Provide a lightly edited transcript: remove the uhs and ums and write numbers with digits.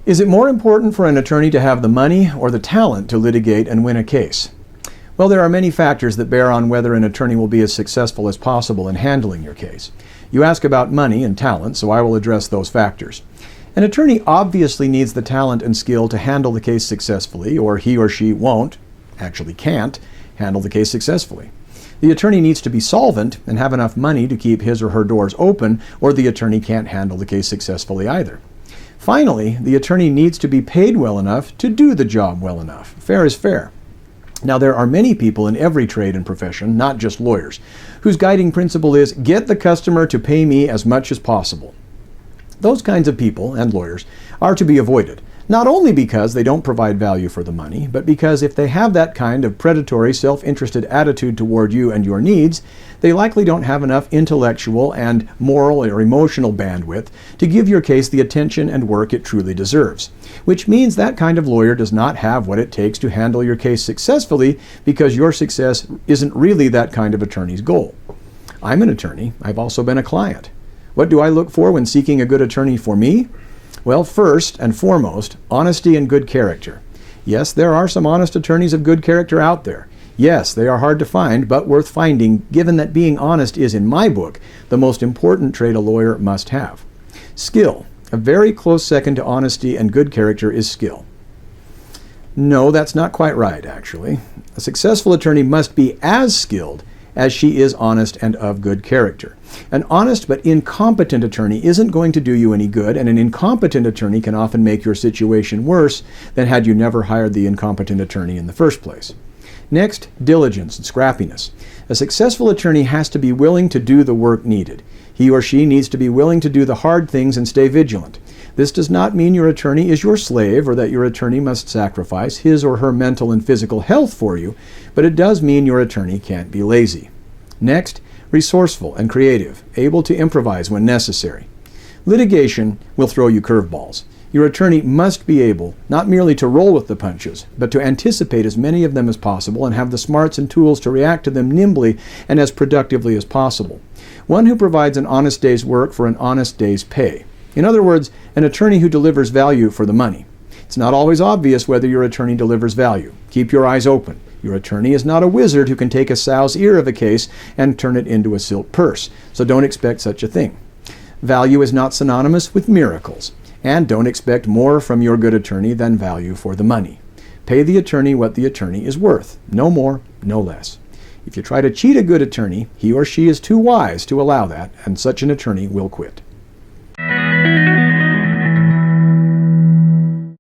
Is it more important for an attorney to have the money or the talent to litigate and win a case? Well, there are many factors that bear on whether an attorney will be as successful as possible in handling your case. You ask about money and talent, so I will address those factors. An attorney obviously needs the talent and skill to handle the case successfully, or he or she can't, handle the case successfully. The attorney needs to be solvent and have enough money to keep his or her doors open, or the attorney can't handle the case successfully either. Finally, the attorney needs to be paid well enough to do the job well enough. Fair is fair. Now, there are many people in every trade and profession, not just lawyers, whose guiding principle is get the customer to pay me as much as possible. Those kinds of people, and lawyers, are to be avoided, not only because they don't provide value for the money, but because if they have that kind of predatory, self-interested attitude toward you and your needs, they likely don't have enough intellectual and moral or emotional bandwidth to give your case the attention and work it truly deserves. Which means that kind of lawyer does not have what it takes to handle your case successfully, because your success isn't really that kind of attorney's goal. I'm an attorney. I've also been a client. What do I look for when seeking a good attorney for me? Well, first and foremost, honesty and good character. Yes, there are some honest attorneys of good character out there. Yes, they are hard to find, but worth finding, given that being honest is, in my book, the most important trait a lawyer must have. Skill. A very close second to honesty and good character is skill. No, that's not quite right, actually. A successful attorney must be as skilled as she is honest and of good character. An honest but incompetent attorney isn't going to do you any good, and an incompetent attorney can often make your situation worse than had you never hired the incompetent attorney in the first place. Next, diligence and scrappiness. A successful attorney has to be willing to do the work needed. He or she needs to be willing to do the hard things and stay vigilant. This does not mean your attorney is your slave or that your attorney must sacrifice his or her mental and physical health for you, but it does mean your attorney can't be lazy. Next, resourceful and creative, able to improvise when necessary. Litigation will throw you curveballs. Your attorney must be able not merely to roll with the punches, but to anticipate as many of them as possible and have the smarts and tools to react to them nimbly and as productively as possible. One who provides an honest day's work for an honest day's pay. In other words, an attorney who delivers value for the money. It's not always obvious whether your attorney delivers value. Keep your eyes open. Your attorney is not a wizard who can take a sow's ear of a case and turn it into a silk purse, so don't expect such a thing. Value is not synonymous with miracles, and don't expect more from your good attorney than value for the money. Pay the attorney what the attorney is worth, no more, no less. If you try to cheat a good attorney, he or she is too wise to allow that, and such an attorney will quit.